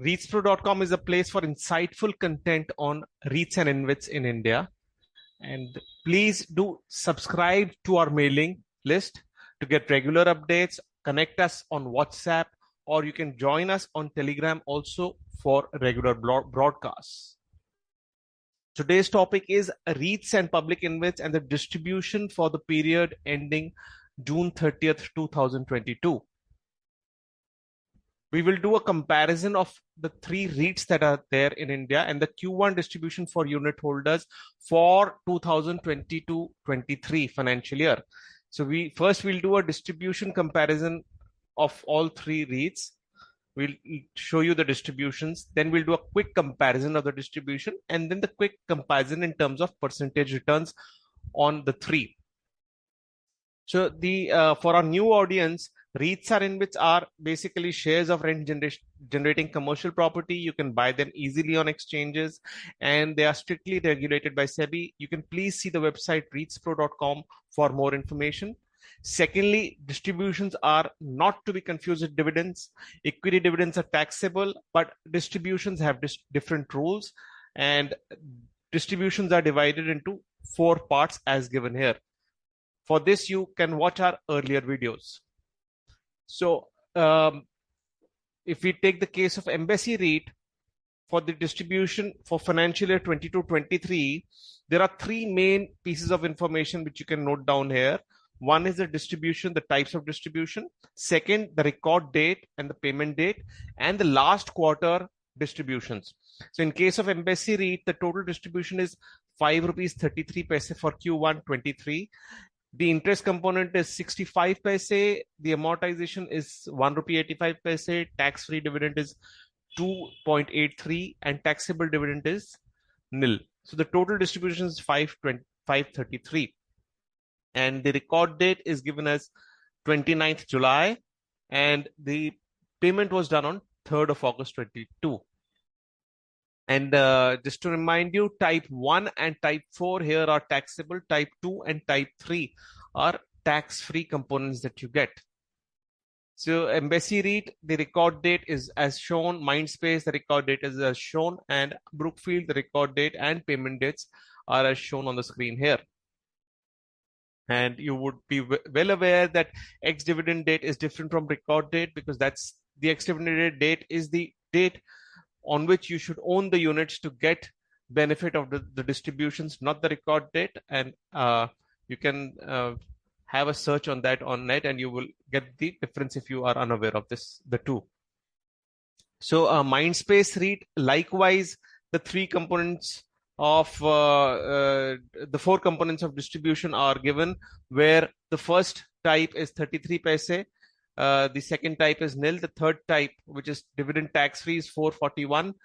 reitspro.com is a place for insightful content on REITs and InvITs in India. And please do subscribe to our mailing list to get regular updates. Connect us on WhatsApp, or you can join us on Telegram also for regular broadcasts. Today's topic is REITs and public InvITs and the distribution for the period ending June 30th, 2022. We will do a comparison of the three REITs that are there in India and the Q1 distribution for unit holders for 2022-23 financial year. So we'll do a distribution comparison of all three REITs. We'll show you the distributions. Then we'll do a quick comparison of the distribution and then the quick comparison in terms of percentage returns on the three. So for our new audience, REITs or InvITs are basically shares of rent generating commercial property. You can buy them easily on exchanges and they are strictly regulated by SEBI. You can please see the website reitspro.com for more information. Secondly, distributions are not to be confused with dividends. Equity dividends are taxable, but distributions have different rules, and distributions are divided into 4 parts as given here. For this, you can watch our earlier videos. So, if we take the case of Embassy REIT, for the distribution for financial year 22-23, there are 3 main pieces of information which you can note down here. One is the distribution, the types of distribution. Second, the record date and the payment date, and the last quarter distributions. So in case of Embassy REIT, the total distribution is 5 rupees 33 paise for Q1 23. The interest component is 65 paise. The amortization is 1 rupee 85 paise. Tax-free dividend is 2.83 and taxable dividend is nil. So the total distribution is 533. And the record date is given as 29th July, and the payment was done on 3rd of August 22. And just to remind you, type 1 and type 4 here are taxable, type 2 and type 3 are tax-free components that you get. So Embassy REIT, the record date is as shown, Mindspace, the record date is as shown, and Brookfield, the record date and payment dates are as shown on the screen here. And you would be well aware that ex-dividend date is different from record date, because that's the ex-dividend date is the date on which you should own the units to get benefit of the distributions, not the record date. And you can have a search on that on net and you will get the difference if you are unaware of the two. So Mindspace REIT, likewise, the 3 components of the 4 components of distribution are given, where the first type is 33 paise, the second type is nil, the third type, which is dividend tax free, is 441,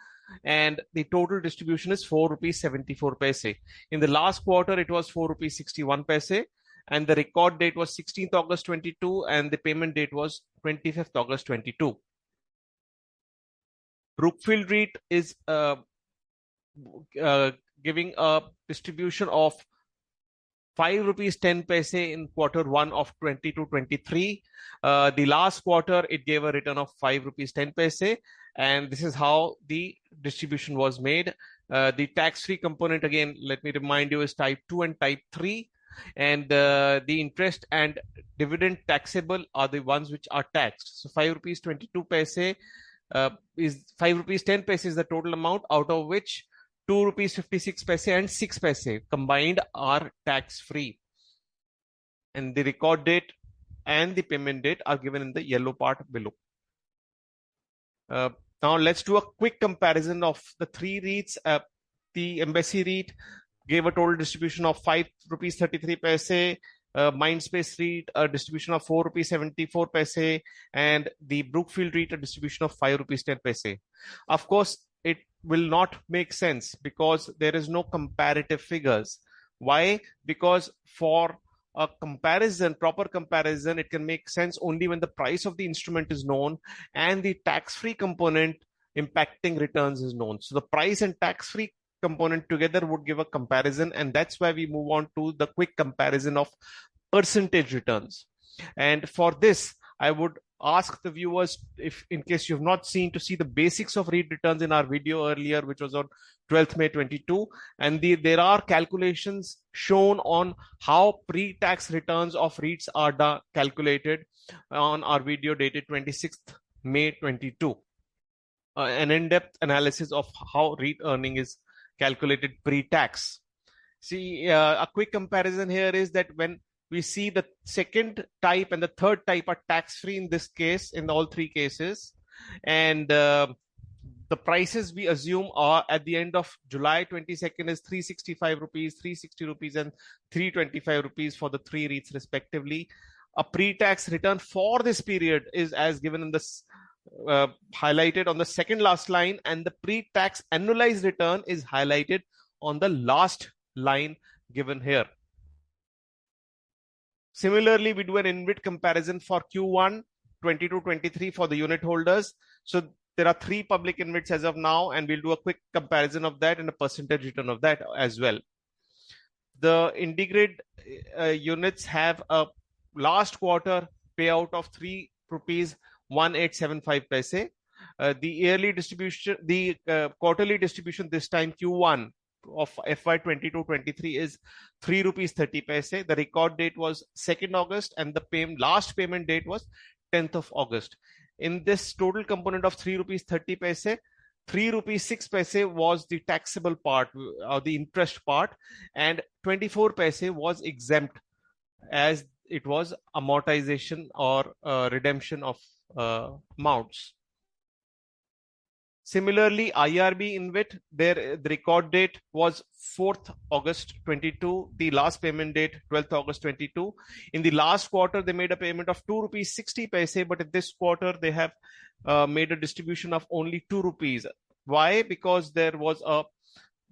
and the total distribution is 4 rupees 74 paise. In the last quarter, it was 4 rupees 61 paise, and the record date was 16th August 22, and the payment date was 25th August 22. Brookfield REIT is giving a distribution of 5 rupees 10 paise in quarter 1 of 22-23. The last quarter, it gave a return of 5 rupees 10 paise, and this is how the distribution was made. The tax-free component, again, let me remind you, is type 2 and type 3, and the interest and dividend taxable are the ones which are taxed. So 5 rupees 22 paise is 5 rupees 10 paise is the total amount, out of which 2 rupees 56 paise and 6 paise combined are tax free. And the record date and the payment date are given in the yellow part below. Now let's do a quick comparison of the 3 REITs. The Embassy REIT gave a total distribution of 5 rupees 33 paise. Mindspace REIT, a distribution of 4 rupees 74 paise, and the Brookfield REIT, a distribution of 5 rupees 10 paise. Of course, it will not make sense because there is no comparative figures. Why? Because for a comparison, proper comparison, it can make sense only when the price of the instrument is known and the tax-free component impacting returns is known. So the price and tax-free component together would give a comparison, and that's why we move on to the quick comparison of percentage returns. And for this, I would ask the viewers, if in case you've not seen, to see the basics of REIT returns in our video earlier, which was on 12th May 22. And there are calculations shown on how pre-tax returns of REITs are calculated on our video dated 26th May 22. An in-depth analysis of how REIT earning is calculated pre-tax. See, a quick comparison here is that when we see the second type and the third type are tax-free in this case, in all three cases. And the prices we assume are at the end of July 22nd is 365 rupees, 360 rupees, and 325 rupees for the three REITs respectively. A pre-tax return for this period is as given in this highlighted on the second last line, and the pre-tax annualized return is highlighted on the last line given here. Similarly, we do an InvIT comparison for Q1 22-23 for the unit holders. So there are 3 public InvITs as of now, and we'll do a quick comparison of that and a percentage return of that as well. The IndiGrid units have a last quarter payout of 3 rupees 1875 paise. The yearly distribution, the quarterly distribution this time Q1 of FY22-23 is 3 rupees 30 paise. The record date was 2nd August and the last payment date was 10th of August. In this total component of 3 rupees 30 paise, 3 rupees 6 paise was the taxable part or the interest part, and 24 paise was exempt as it was amortization or redemption of amounts. Similarly, IRB InvIT, the record date was 4th August 22. The last payment date, 12th August 22. In the last quarter, they made a payment of 2 rupees 60 paise, but in this quarter, they have made a distribution of only 2 rupees. Why? Because there was a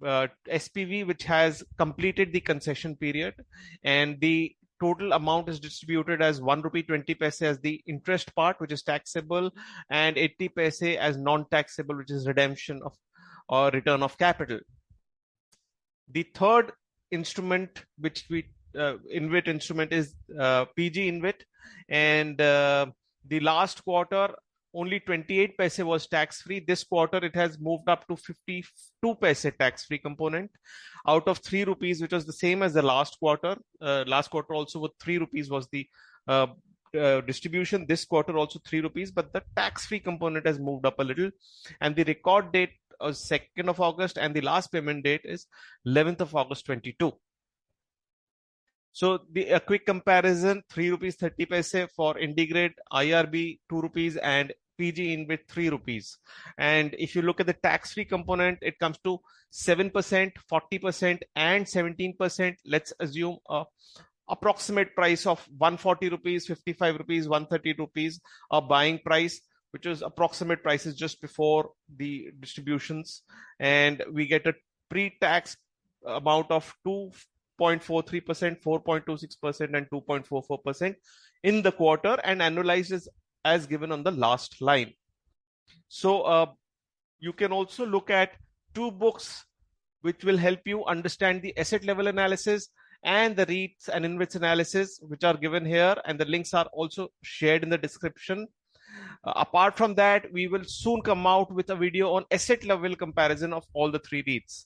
SPV which has completed the concession period, and the total amount is distributed as 1 rupee 20 paise as the interest part, which is taxable, and 80 paise as non-taxable, which is redemption of or return of capital. The third instrument, which we InvIT instrument, is PG InvIT, and the last quarter only 28 paise was tax-free. This quarter it has moved up to 52 paise tax-free component out of 3 rupees, which was the same as the last quarter. Last quarter also with 3 rupees was the distribution. This quarter also 3 rupees, but the tax-free component has moved up a little. And the record date was 2nd of August and the last payment date is 11th of August 22. So a quick comparison, 3 rupees 30 paise for IndiGrid, IRB 2 rupees, and PG InvIT 3 rupees. And if you look at the tax-free component, it comes to 7%, 40%, and 17%. Let's assume a approximate price of 140 rupees, 55 rupees, 130 rupees, a buying price, which is approximate prices just before the distributions. And we get a pre-tax amount of 2.43%, 4.26%, and 2.44% in the quarter, and annualizes as given on the last line. So you can also look at 2 books which will help you understand the asset level analysis and the REITs and InvITs analysis, which are given here, and the links are also shared in the description. Apart from that, we will soon come out with a video on asset level comparison of all the 3 REITs.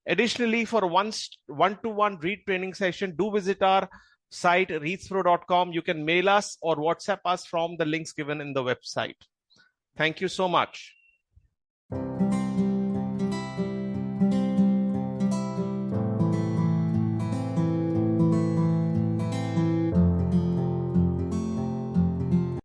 Additionally, for a one-to-one REIT training session, do visit our site reitspro.com. You can mail us or WhatsApp us from the links given in the website. Thank you so much.